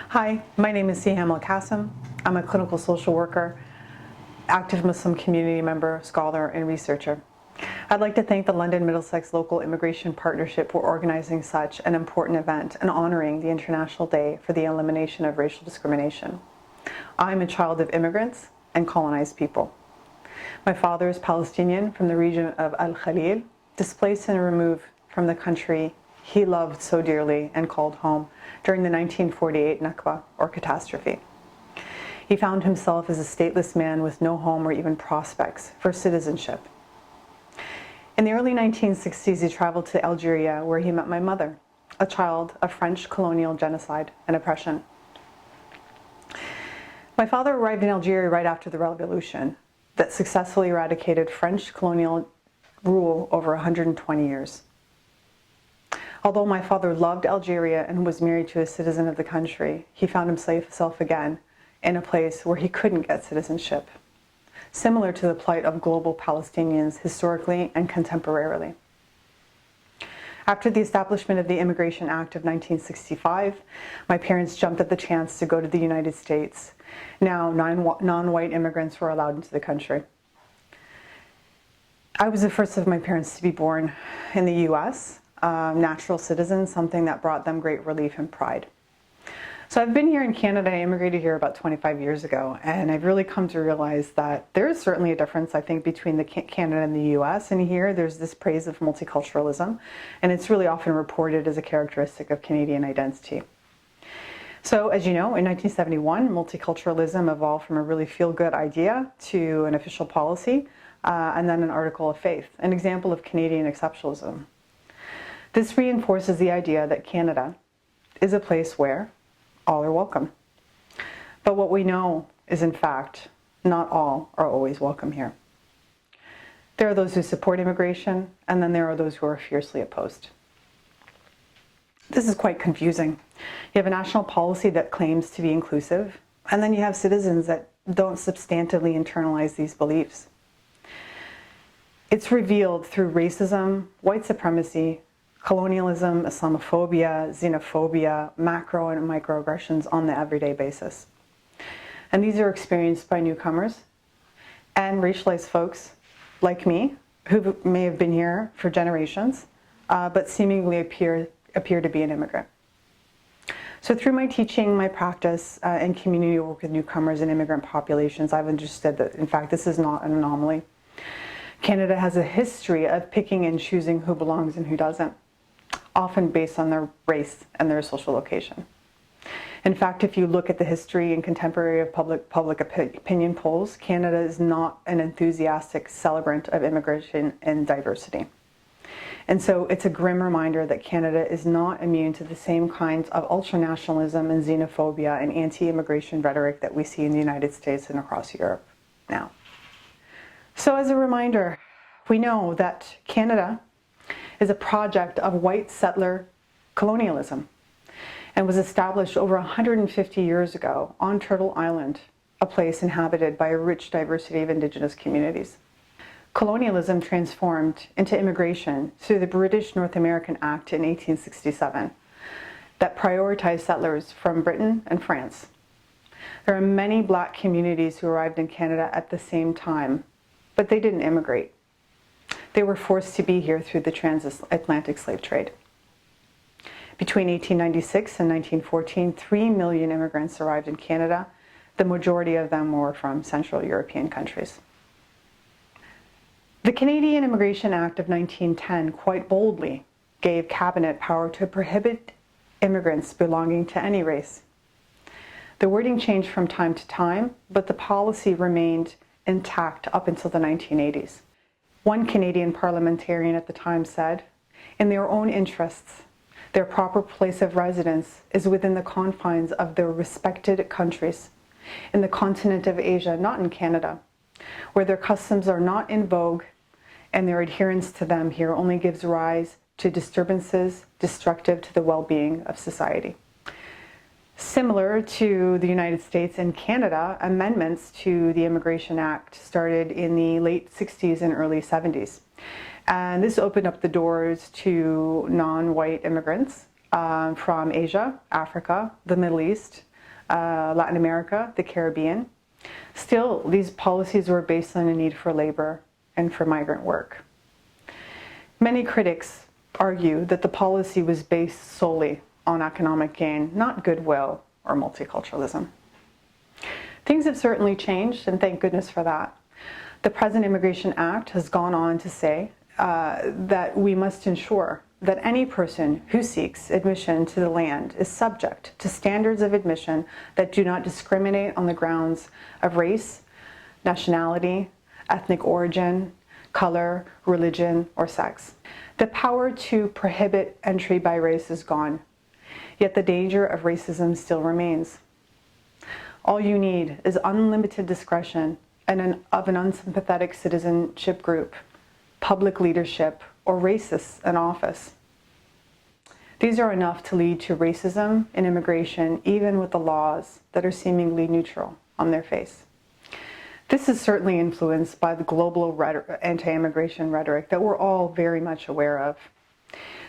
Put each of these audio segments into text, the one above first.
Hi, my name is Siham Elkassem. I'm a clinical social worker, active Muslim community member, scholar, and researcher. I'd like to thank the London Middlesex Local Immigration Partnership for organizing such an important event and honoring the International Day for the Elimination of Racial Discrimination. I'm a child of immigrants and colonized people. My father is Palestinian from the region of Al-Khalil, displaced and removed from the country he loved so dearly and called home during the 1948 Nakba, or catastrophe. He found himself as a stateless man with no home or even prospects for citizenship. In the early 1960s, he traveled to Algeria, where he met my mother, a child of French colonial genocide and oppression. My father arrived in Algeria right after the revolution that successfully eradicated French colonial rule over 120 years. Although my father loved Algeria and was married to a citizen of the country, he found himself again in a place where he couldn't get citizenship, similar to the plight of global Palestinians historically and contemporarily. After the establishment of the Immigration Act of 1965, my parents jumped at the chance to go to the United States. Now, non-white immigrants were allowed into the country. I was the first of my parents to be born in the US, natural citizens, something that brought them great relief and pride. So I've been here in Canada. I immigrated here about 25 years ago, and I've really come to realize that there is certainly a difference, I think, between Canada and the US. And here there's this praise of multiculturalism, and it's really often reported as a characteristic of Canadian identity. So as you know, in 1971, multiculturalism evolved from a really feel-good idea to an official policy, and then an article of faith, an example of Canadian exceptionalism. This reinforces the idea that Canada is a place where all are welcome. But what we know is, in fact, not all are always welcome here. There are those who support immigration, and then there are those who are fiercely opposed. This is quite confusing. You have a national policy that claims to be inclusive, and then you have citizens that don't substantively internalize these beliefs. It's revealed through racism, white supremacy, colonialism, Islamophobia, xenophobia, macro and microaggressions on the everyday basis. And these are experienced by newcomers and racialized folks like me, who may have been here for generations, but seemingly appear to be an immigrant. So through my teaching, my practice, and community work with newcomers and immigrant populations, I've understood that, in fact, this is not an anomaly. Canada has a history of picking and choosing who belongs and who doesn't, often based on their race and their social location. In fact, if you look at the history and contemporary of public opinion polls, Canada is not an enthusiastic celebrant of immigration and diversity. And so it's a grim reminder that Canada is not immune to the same kinds of ultranationalism and xenophobia and anti-immigration rhetoric that we see in the United States and across Europe now. So as a reminder, we know that Canada is a project of white settler colonialism and was established over 150 years ago on Turtle Island, a place inhabited by a rich diversity of Indigenous communities. Colonialism transformed into immigration through the British North American Act in 1867 that prioritized settlers from Britain and France. There are many Black communities who arrived in Canada at the same time, but they didn't immigrate. They were forced to be here through the transatlantic slave trade. Between 1896 and 1914, 3 million immigrants arrived in Canada. The majority of them were from Central European countries. The Canadian Immigration Act of 1910 quite boldly gave Cabinet power to prohibit immigrants belonging to any race. The wording changed from time to time, but the policy remained intact up until the 1980s. One Canadian parliamentarian at the time said, in their own interests, their proper place of residence is within the confines of their respected countries, in the continent of Asia, not in Canada, where their customs are not in vogue and their adherence to them here only gives rise to disturbances destructive to the well-being of society. Similar to the United States and Canada, amendments to the Immigration Act started in the late 60s and early 70s. And this opened up the doors to non-white immigrants from Asia, Africa, the Middle East, Latin America, the Caribbean. Still, these policies were based on a need for labor and for migrant work. Many critics argue that the policy was based solely on economic gain, not goodwill or multiculturalism. Things have certainly changed, and thank goodness for that. The present Immigration Act has gone on to say that we must ensure that any person who seeks admission to the land is subject to standards of admission that do not discriminate on the grounds of race, nationality, ethnic origin, color, religion, or sex. The power to prohibit entry by race is gone, yet the danger of racism still remains. All you need is unlimited discretion of an unsympathetic citizenship group, public leadership, or racists in office. These are enough to lead to racism in immigration, even with the laws that are seemingly neutral on their face. This is certainly influenced by the global anti-immigration rhetoric that we're all very much aware of.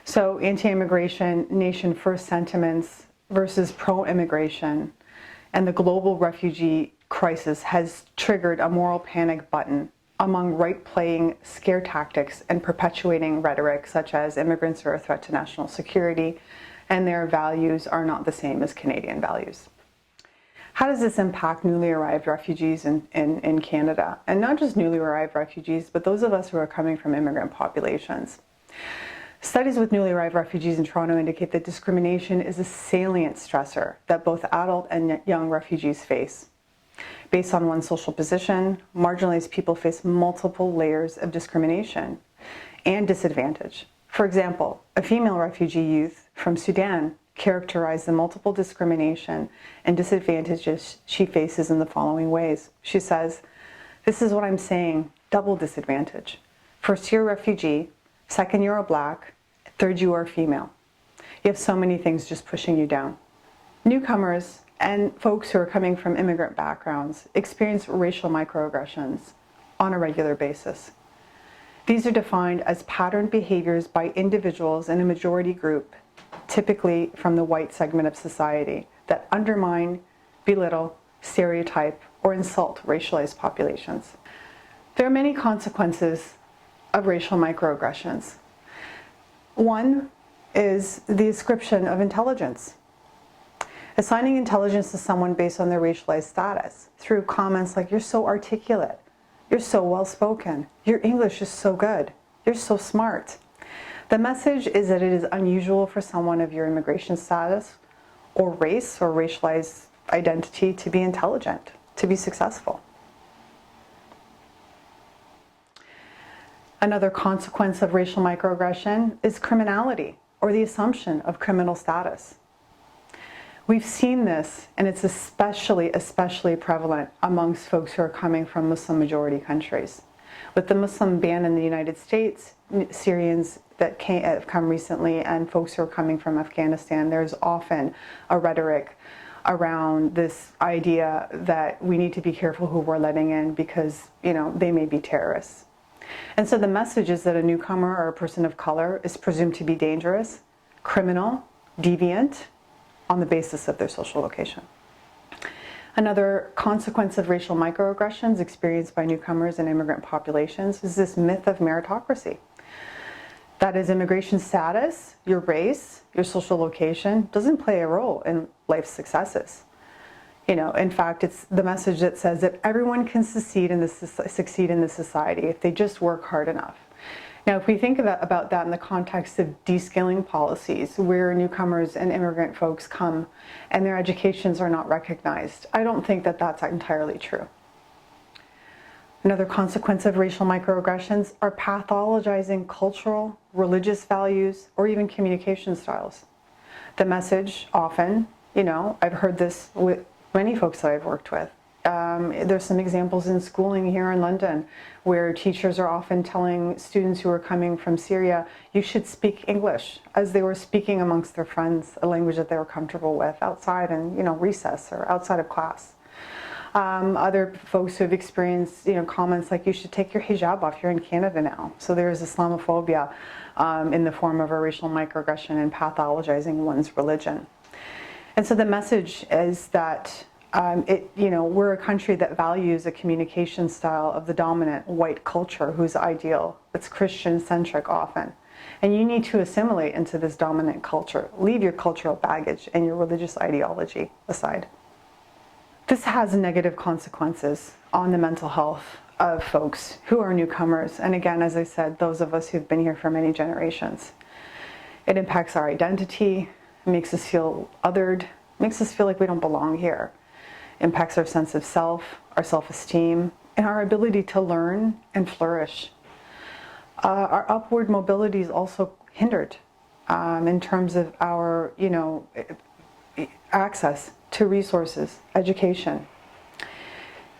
So anti-immigration, nation-first sentiments versus pro-immigration, and the global refugee crisis has triggered a moral panic button among right-playing scare tactics and perpetuating rhetoric such as immigrants are a threat to national security and their values are not the same as Canadian values. How does this impact newly arrived refugees in Canada? And not just newly arrived refugees, but those of us who are coming from immigrant populations. Studies with newly arrived refugees in Toronto indicate that discrimination is a salient stressor that both adult and young refugees face. Based on one's social position, marginalized people face multiple layers of discrimination and disadvantage. For example, a female refugee youth from Sudan characterized the multiple discrimination and disadvantages she faces in the following ways. She says, "This is what I'm saying, double disadvantage. First, you're a refugee. Second, you're a black. Third, you are female. You have so many things just pushing you down." Newcomers and folks who are coming from immigrant backgrounds experience racial microaggressions on a regular basis. These are defined as patterned behaviors by individuals in a majority group, typically from the white segment of society, that undermine, belittle, stereotype, or insult racialized populations. There are many consequences of racial microaggressions. One is the ascription of intelligence. Assigning intelligence to someone based on their racialized status through comments like, "You're so articulate, you're so well-spoken, your English is so good, you're so smart." The message is that it is unusual for someone of your immigration status or race or racialized identity to be intelligent, to be successful. Another consequence of racial microaggression is criminality or the assumption of criminal status. We've seen this, and it's especially prevalent amongst folks who are coming from Muslim majority countries. With the Muslim ban in the United States, Syrians that have come recently, and folks who are coming from Afghanistan, there's often a rhetoric around this idea that we need to be careful who we're letting in because, they may be terrorists. And so the message is that a newcomer or a person of color is presumed to be dangerous, criminal, deviant, on the basis of their social location. Another consequence of racial microaggressions experienced by newcomers and immigrant populations is this myth of meritocracy. That is, immigration status, your race, your social location doesn't play a role in life's successes. In fact, it's the message that says that everyone can succeed in this society if they just work hard enough. Now, if we think about that in the context of descaling policies, where newcomers and immigrant folks come and their educations are not recognized, I don't think that that's entirely true. Another consequence of racial microaggressions are pathologizing cultural, religious values, or even communication styles. The message often, I've heard this with many folks that I've worked with. There's some examples in schooling here in London where teachers are often telling students who are coming from Syria, you should speak English, as they were speaking amongst their friends, a language that they were comfortable with outside in recess or outside of class. Other folks who have experienced comments like, you should take your hijab off, you're in Canada now. So there is Islamophobia in the form of a racial microaggression and pathologizing one's religion. And so the message is that we're a country that values a communication style of the dominant white culture who's ideal. It's Christian-centric often. And you need to assimilate into this dominant culture. Leave your cultural baggage and your religious ideology aside. This has negative consequences on the mental health of folks who are newcomers. And again, as I said, those of us who've been here for many generations. It impacts our identity, makes us feel othered, makes us feel like we don't belong here. Impacts our sense of self, our self-esteem, and our ability to learn and flourish. Our upward mobility is also hindered in terms of our, access to resources, education.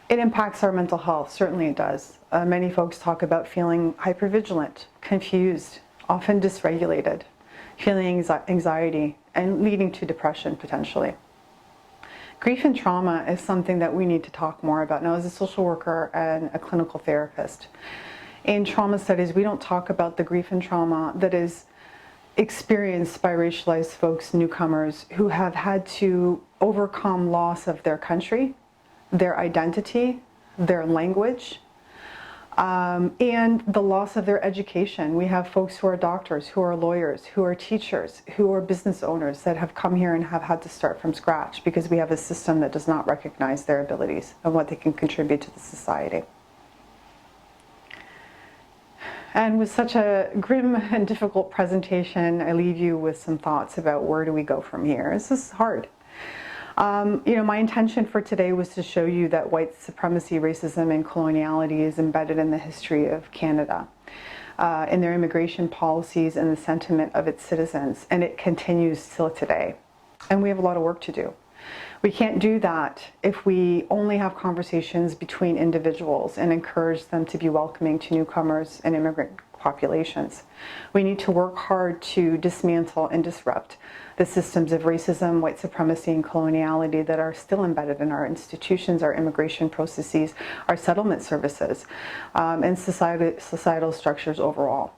It impacts our mental health, certainly it does. Many folks talk about feeling hypervigilant, confused, often dysregulated, feeling anxiety, and leading to depression potentially. Grief and trauma is something that we need to talk more about. Now, as a social worker and a clinical therapist, in trauma studies, we don't talk about the grief and trauma that is experienced by racialized folks, newcomers, who have had to overcome loss of their country, their identity, their language, and the loss of their education. We have folks who are doctors, who are lawyers, who are teachers, who are business owners that have come here and have had to start from scratch because we have a system that does not recognize their abilities and what they can contribute to the society. And with such a grim and difficult presentation, I leave you with some thoughts about where do we go from here. This is hard. My intention for today was to show you that white supremacy, racism, and coloniality is embedded in the history of Canada, in their immigration policies and the sentiment of its citizens, and it continues till today. And we have a lot of work to do. We can't do that if we only have conversations between individuals and encourage them to be welcoming to newcomers and immigrant populations. We need to work hard to dismantle and disrupt the systems of racism, white supremacy, and coloniality that are still embedded in our institutions, our immigration processes, our settlement services, and societal structures overall.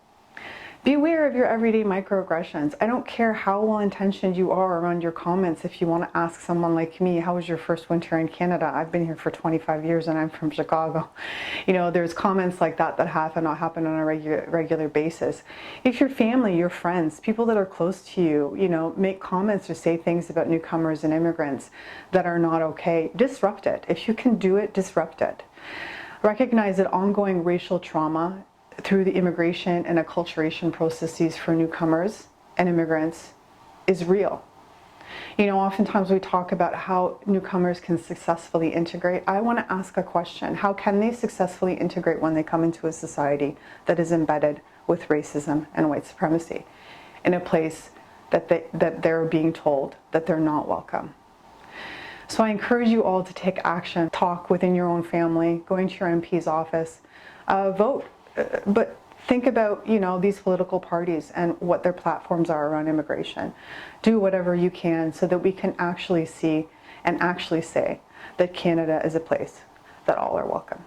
Be aware of your everyday microaggressions. I don't care how well-intentioned you are around your comments. If you want to ask someone like me, how was your first winter in Canada? I've been here for 25 years and I'm from Chicago. There's comments like that happen on a regular basis. If your family, your friends, people that are close to you, make comments or say things about newcomers and immigrants that are not okay, disrupt it. If you can do it, disrupt it. Recognize that ongoing racial trauma through the immigration and acculturation processes for newcomers and immigrants is real. Oftentimes we talk about how newcomers can successfully integrate. I want to ask a question. How can they successfully integrate when they come into a society that is embedded with racism and white supremacy in a place that they're being told that they're not welcome? So I encourage you all to take action, talk within your own family, go into your MP's office, vote. But think about, these political parties and what their platforms are around immigration. Do whatever you can so that we can actually see and actually say that Canada is a place that all are welcome.